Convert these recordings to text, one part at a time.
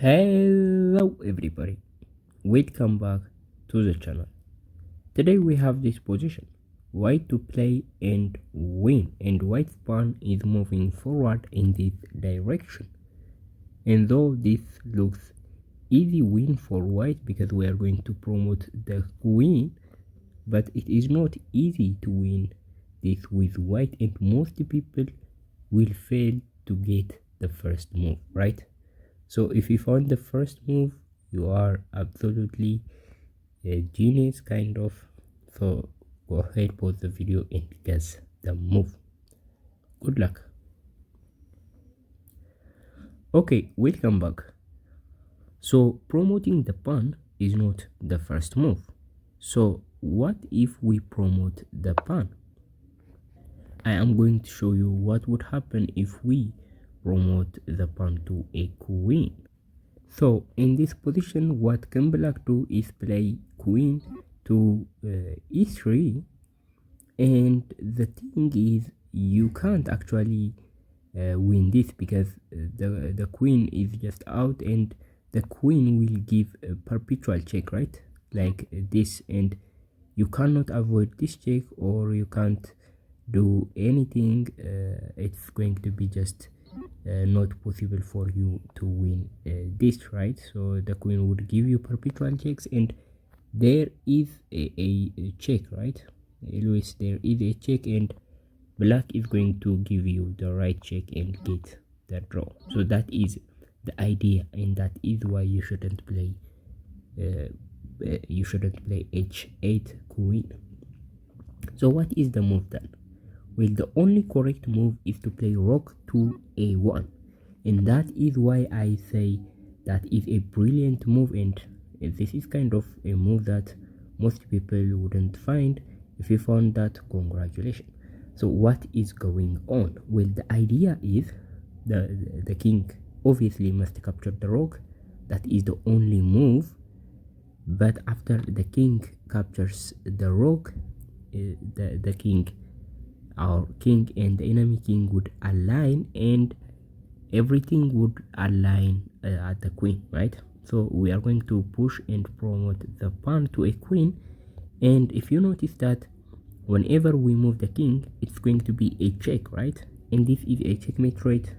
Hello everybody, welcome back to the channel. Today we have this position, white to play and win, and white's pawn is moving forward in this direction. And though this looks easy win for white because we are going to promote the queen, but it is not easy to win this with white, and most people will fail to get the first move, right? So if you found the first move, you are absolutely a genius kind of. So go ahead, pause the video and guess the move. Good luck. Okay, welcome back. So promoting the pawn is not the first move. So what if we promote the pawn? I am going to show you what would happen if we promote the pawn to a queen. So in this position, what can black do is play queen to e3, and the thing is you can't actually win this because the queen is just out, and the queen will give a perpetual check, right? Like this, and you cannot avoid this check, or you can't do anything. It's going to be just not possible for you to win this, right? So the queen would give you perpetual checks, and there is a check, right? Always there is a check, and black is going to give you the right check and get the draw. So that is the idea, and that is why you shouldn't play h8 queen. So what is the move then? Well, the only correct move is to play rook to a1, and that is why I say that is a brilliant move, and this is kind of a move that most people wouldn't find. If you found that, congratulations. So what is going on? Well, the idea is the king obviously must capture the rook. That is the only move. But after the king captures the rook, the king, our king and the enemy king would align, and everything would align at the queen, right? So we are going to push and promote the pawn to a queen, and if you notice that whenever we move the king, it's going to be a check, right? And this is a checkmate rate.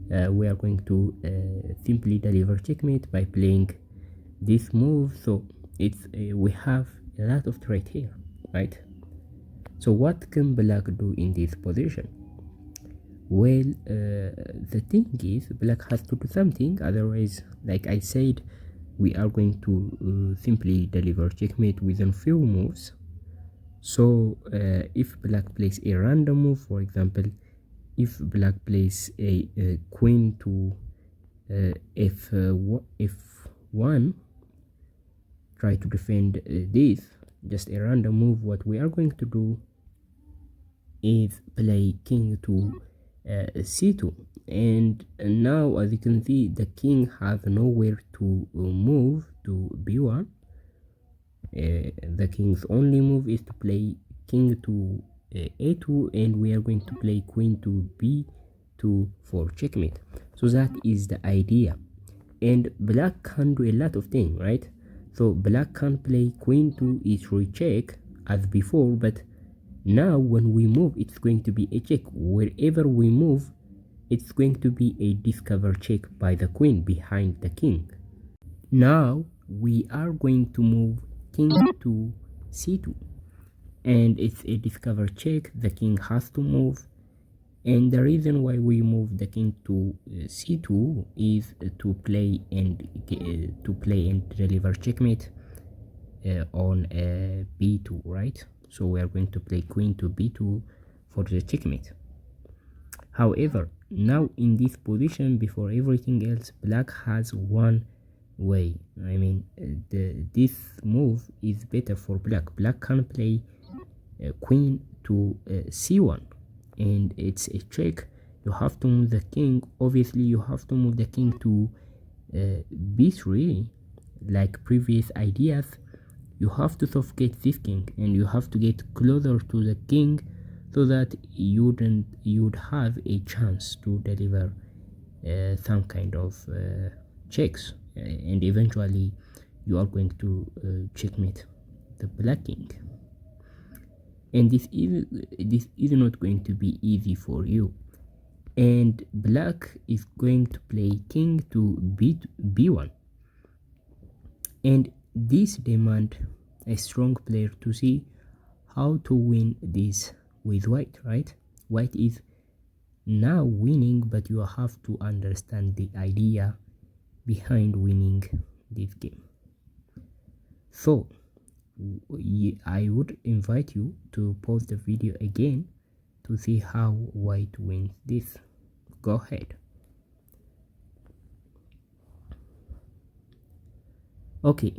We are going to simply deliver checkmate by playing this move. So it's we have a lot of threat here, right? So what can black do in this position? Well, the thing is, black has to do something, otherwise, like I said, we are going to simply deliver checkmate within few moves. So if black plays a random move, for example, if black plays a queen to f1, try to defend this, just a random move, what we are going to do is play king to c2, and now as you can see, the king has nowhere to move to b1. The king's only move is to play king to a2, and we are going to play queen to b2 for checkmate. So that is the idea, and black can do a lot of things, right? So black can play queen to e3 check as before, but now when we move, it's going to be a check. Wherever we move, it's going to be a discover check by the queen behind the king. Now we are going to move king to c2, and it's a discover check. The king has to move, and the reason why we move the king to c2 is to play and deliver checkmate on b2, right? So we are going to play queen to b2 for the checkmate. However, now in this position, before everything else, black has one way. I mean, this move is better for black. Black can play queen to c1, and it's a check. You have to move the king. Obviously, you have to move the king to b3, like previous ideas. You have to suffocate this king, and you have to get closer to the king so that you'd have a chance to deliver some kind of checks, and eventually you are going to checkmate the black king. And this is not going to be easy for you, and black is going to play king to b1, and this demand a strong player to see how to win this with white, right? White is now winning, but you have to understand the idea behind winning this game. So I would invite you to pause the video again to see how white wins this. Go ahead. Okay,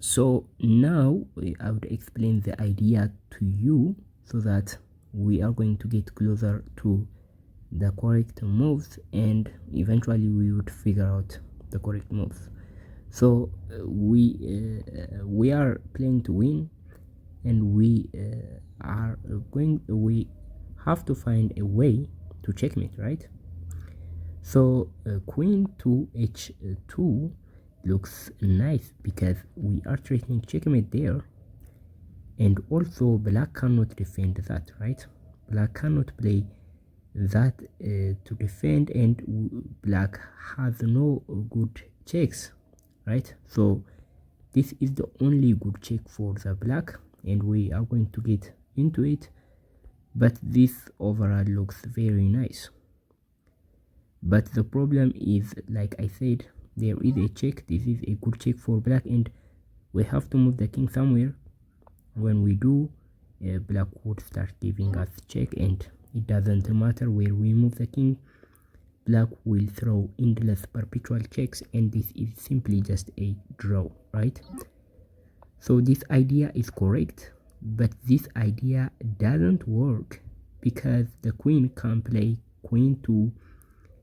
so now I would explain the idea to you so that we are going to get closer to the correct moves, and eventually we would figure out the correct moves. So we are playing to win, and we have to find a way to checkmate, right? So queen to h2 looks nice because we are threatening checkmate there, and also black cannot defend that, right? Black cannot play that to defend, and black has no good checks, right? So this is the only good check for the black, and we are going to get into it, but this overall looks very nice. But the problem is, like I said, there is a check. This is a good check for black, and we have to move the king somewhere. When we do, black would start giving us check, and it doesn't matter where we move the king, black will throw endless perpetual checks, and this is simply just a draw, right? So this idea is correct, but this idea doesn't work because the queen can play queen to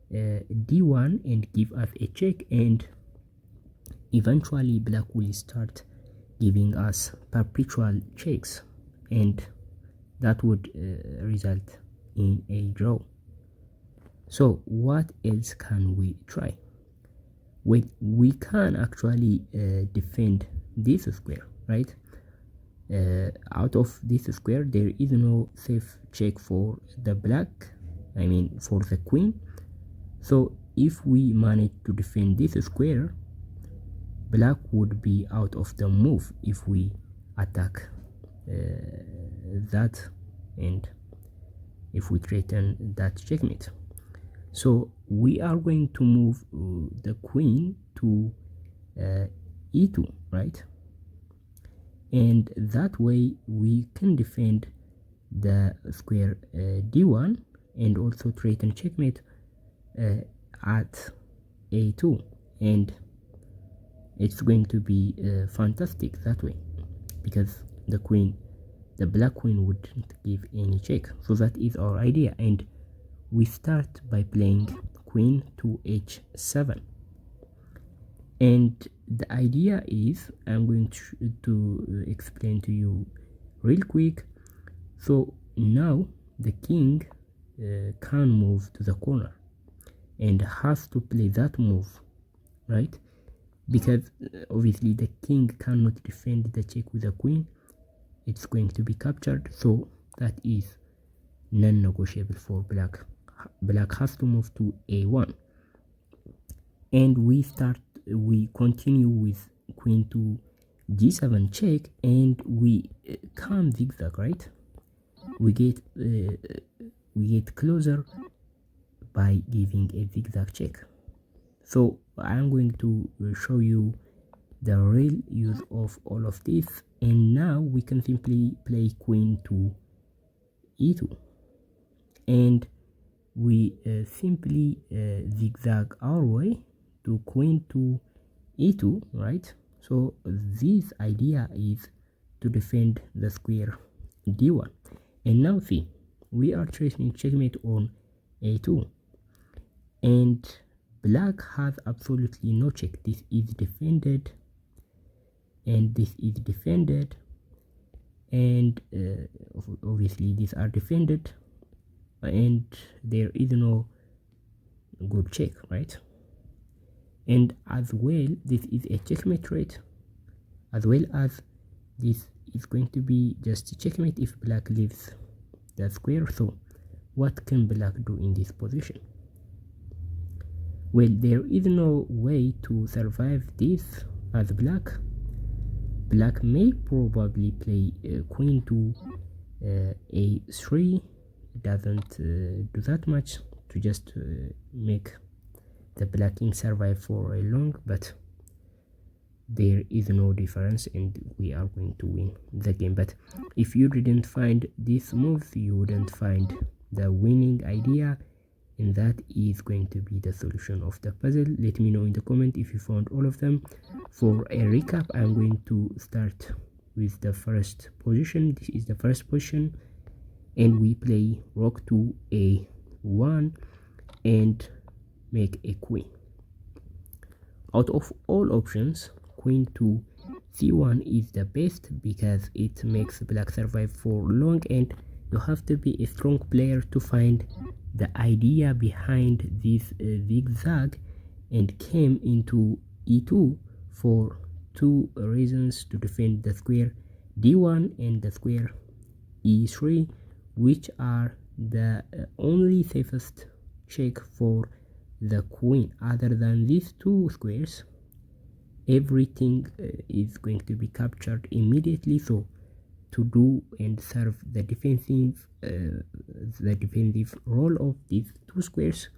d1 and give us a check, and eventually black will start giving us perpetual checks, and that would result in a draw. So what else can we try? We can actually defend this square, right? Out of this square there is no safe check for the black, I mean for the queen. So if we manage to defend this square, black would be out of the move if we attack that, and if we threaten that checkmate. So we are going to move the queen to e2, right? And that way we can defend the square d1 and also threaten checkmate at a2, and it's going to be fantastic that way, because the black queen wouldn't give any check. So that is our idea, and we start by playing queen to h7, and the idea is, I'm going to explain to you real quick. So now the king can move to the corner and has to play that move, right? Because obviously the king cannot defend the check with the queen, it's going to be captured. So that is non-negotiable for black. Black has to move to a1, and we continue with queen to g7 check, and we can zigzag, right? We get closer by giving a zigzag check. So I'm going to show you the real use of all of this, and now we can simply play queen to e2, and we simply zigzag our way to queen to e2, right? So this idea is to defend the square d1, and now see, we are threatening checkmate on a2, and black has absolutely no check. This is defended, and this is defended, and obviously these are defended, and there is no good check, right? And as well, this is a checkmate rate, as well as this is going to be just a checkmate if black leaves the square. So what can black do in this position? Well, there is no way to survive this as black. Black may probably play queen to a3. It doesn't do that much to just make the black king survive for a long, but there is no difference and we are going to win the game. But if you didn't find this move, you wouldn't find the winning idea, and that is going to be the solution of the puzzle. Let me know in the comment if you found all of them. For a recap, I'm going to start with the first position. This is the first position, and we play rook to a1 and make a queen. Out of all options, queen to c1 is the best because it makes black survive for long, and you have to be a strong player to find the idea behind this zigzag, and came into e2 for two reasons: to defend the square d1 and the square e3, which are the only safest check for the queen. Other than these two squares, everything is going to be captured immediately. So to do and serve the defensive role of these two squares,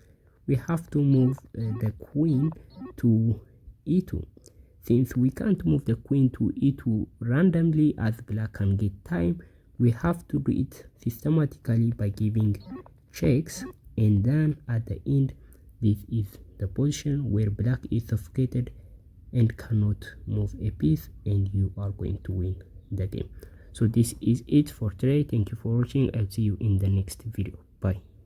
we have to move the queen to e2. Since we can't move the queen to e2 randomly as black can get time, we have to do it systematically by giving checks, and then at the end, this is the position where black is suffocated and cannot move a piece, and you are going to win the game. So this is it for today. Thank you for watching. I'll see you in the next video. Bye.